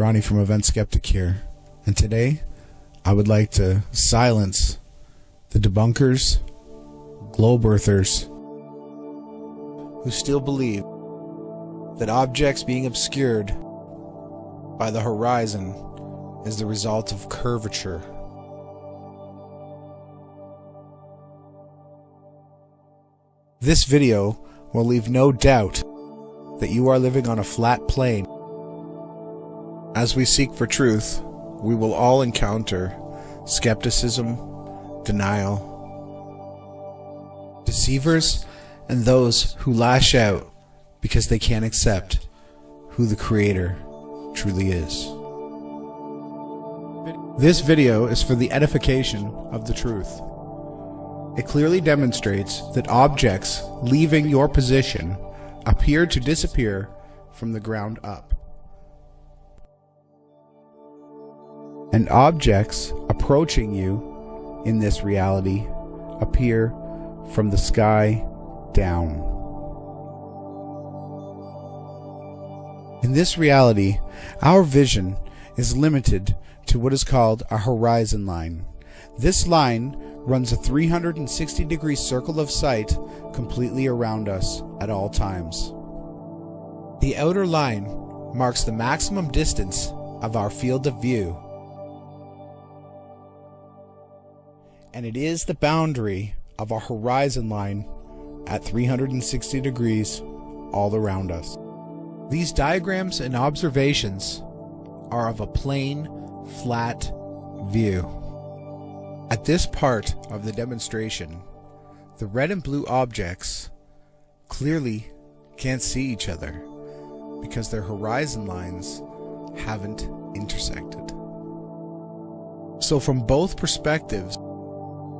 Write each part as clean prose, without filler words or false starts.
Ronnie from Event Skeptic here, and today I would like to silence the debunkers, globe earthers, who still believe that objects being obscured by the horizon is the result of curvature. This video will leave no doubt that you are living on a flat plane. As we seek for truth, we will all encounter skepticism, denial, deceivers, and those who lash out because they can't accept who the Creator truly is. This video is for the edification of the truth. It clearly demonstrates that objects leaving your position appear to disappear from the ground up, and objects approaching you in this reality appear from the sky down. In this reality, our vision is limited to what is called a horizon line. This line runs a 360-degree circle of sight completely around us at all times. The outer line marks the maximum distance of our field of view, and it is the boundary of our horizon line at 360 degrees all around us. These diagrams and observations are of a plain, flat view. At this part of the demonstration, the red and blue objects clearly can't see each other because their horizon lines haven't intersected. So from both perspectives,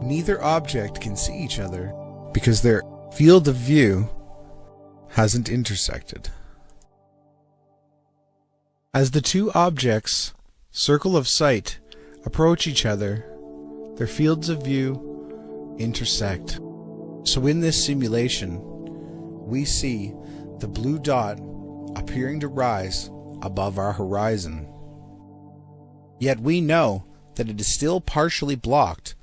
neither object can see each other because their field of view hasn't intersected. As the two objects' circle of sight approach each other, their fields of view intersect. So in this simulation, we see the blue dot appearing to rise above our horizon. Yet we know that it is still partially blocked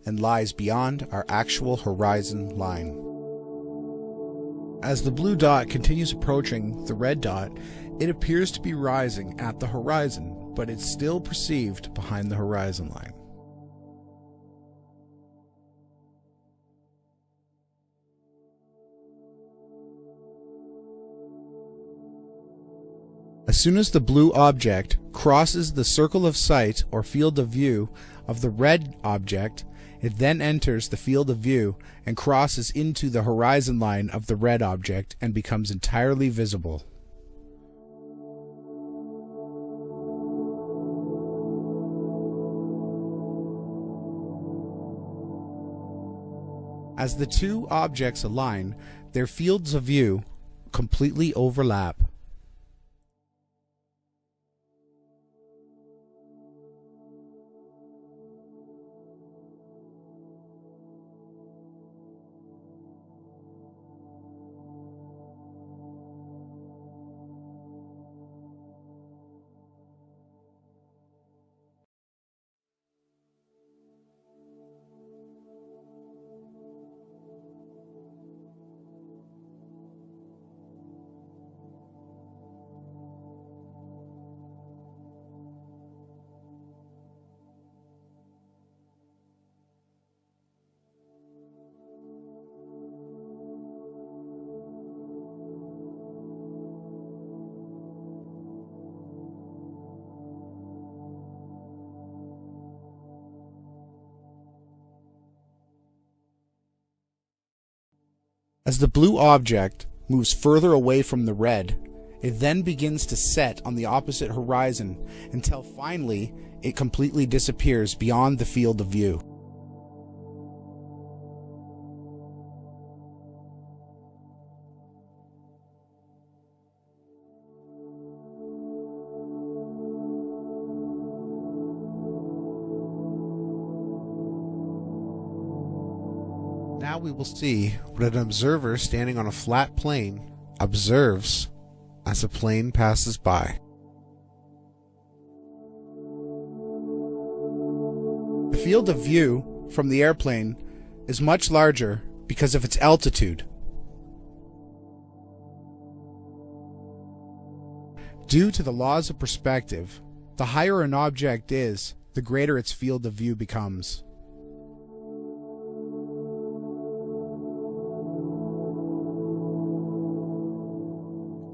and lies beyond our actual horizon line. As the blue dot continues approaching the red dot, it appears to be rising at the horizon, but it's still perceived behind the horizon line. As soon as the blue object crosses the circle of sight or field of view of the red object, it then enters the field of view and crosses into the horizon line of the red object and becomes entirely visible. As the two objects align, their fields of view completely overlap. As the blue object moves further away from the red, it then begins to set on the opposite horizon until finally it completely disappears beyond the field of view. Now we will see what an observer standing on a flat plane observes as a plane passes by. field of view from the airplane is much larger because of its altitude. Due to the laws of perspective, the higher an object is, the greater its field of view becomes.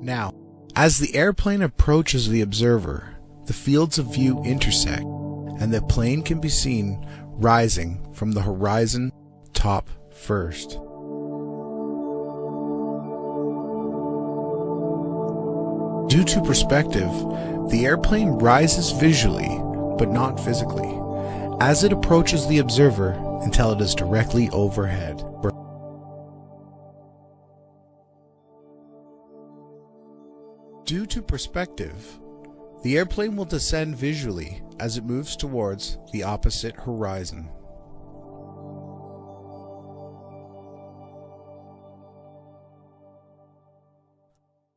Now, as the airplane approaches the observer, the fields of view intersect, and the plane can be seen rising from the horizon top first. Due to perspective, the airplane rises visually, but not physically, as it approaches the observer until it is directly overhead. Due to perspective, the airplane will descend visually as it moves towards the opposite horizon.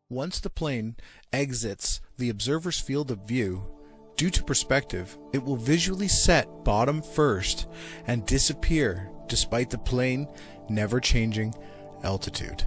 Once the plane exits the observer's field of view, due to perspective, it will visually set bottom first and disappear despite the plane never changing altitude.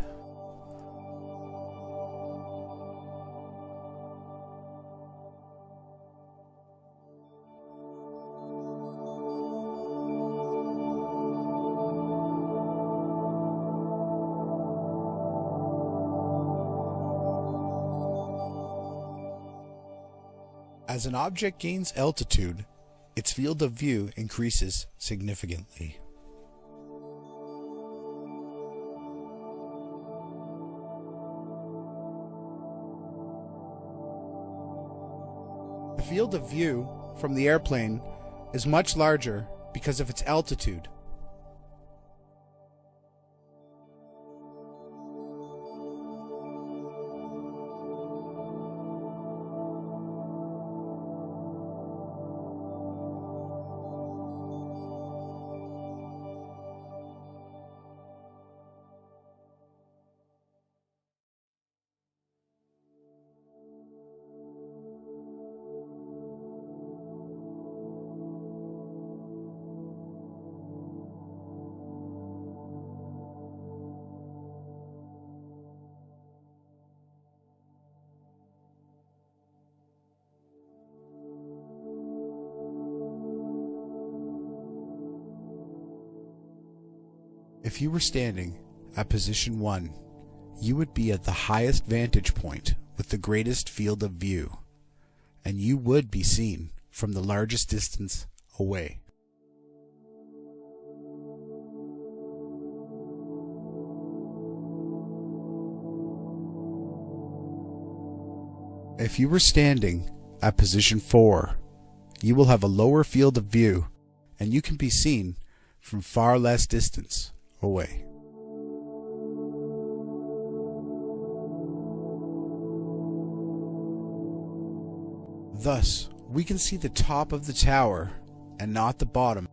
As an object gains altitude, its field of view increases significantly. The field of view from the airplane is much larger because of its altitude. If you were standing at position 1, you would be at the highest vantage point with the greatest field of view, and you would be seen from the largest distance away. If you were standing at position 4, you will have a lower field of view, and you can be seen from far less distance away. Thus, we can see the top of the tower and not the bottom,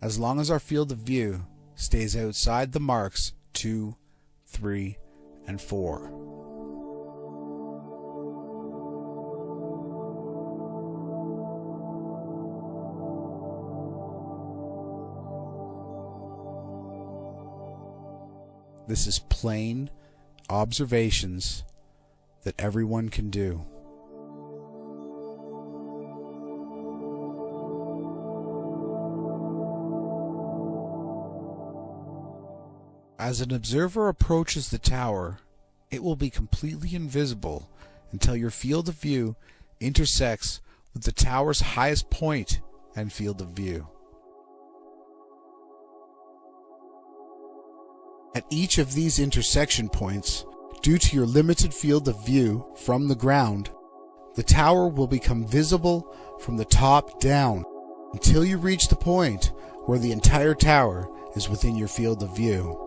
as long as our field of view stays outside the marks 2, 3, and 4. This is plain observations that everyone can do. As an observer approaches the tower, it will be completely invisible until your field of view intersects with the tower's highest point and field of view. At each of these intersection points, due to your limited field of view from the ground, the tower will become visible from the top down until you reach the point where the entire tower is within your field of view.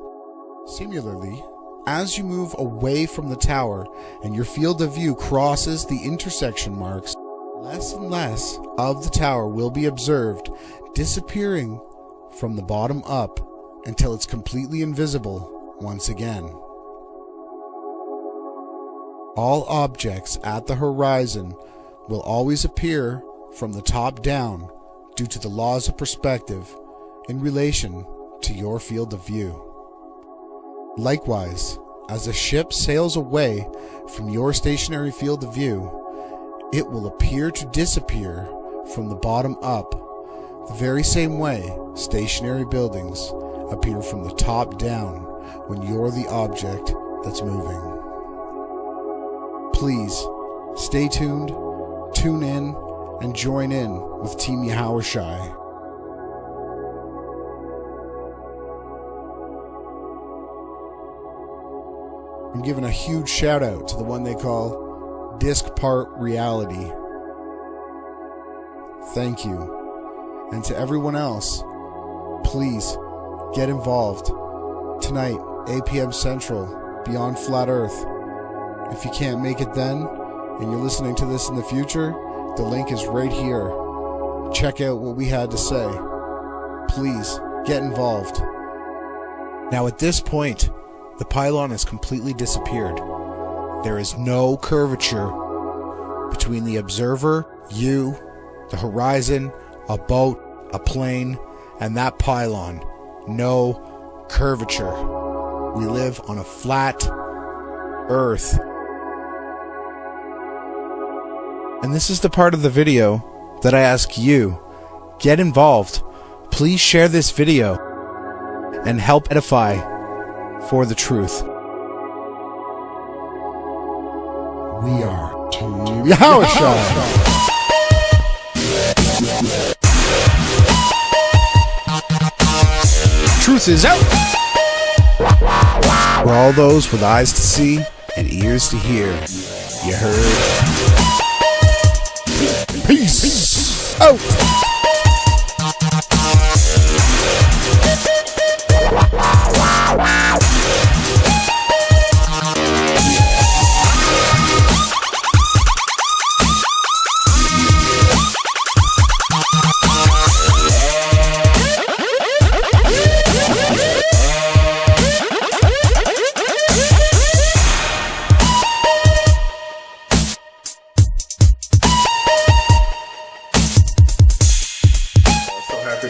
Similarly, as you move away from the tower and your field of view crosses the intersection marks, less and less of the tower will be observed, disappearing from the bottom up until it's completely invisible once again. All objects at the horizon will always appear from the top down due to the laws of perspective in relation to your field of view. Likewise, as a ship sails away from your stationary field of view, it will appear to disappear from the bottom up, the very same way stationary buildings appear from the top down when you're the object that's moving. Please stay tuned, tune in, and join in with Team Yahushai. I'm giving a huge shout out to the one they call Disc Part Reality. Thank you. And to everyone else, please get involved. Tonight, 8 p.m. Central, Beyond Flat Earth. If you can't make it then, and you're listening to this in the future, the link is right here. Check out what we had to say. Please, get involved. Now at this point, the pylon has completely disappeared. There is no curvature between the observer, you, the horizon, a boat, a plane, and that pylon. No curvature. We live on a flat Earth. And this is the part of the video that I ask you, get involved. Please share this video and help edify for the truth. We are Team Yahushua. Truth is out. For all those with eyes to see and ears to hear. You heard? Peace out.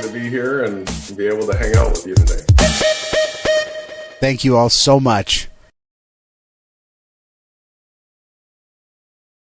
To be here and be able to hang out with you today. Thank you all so much.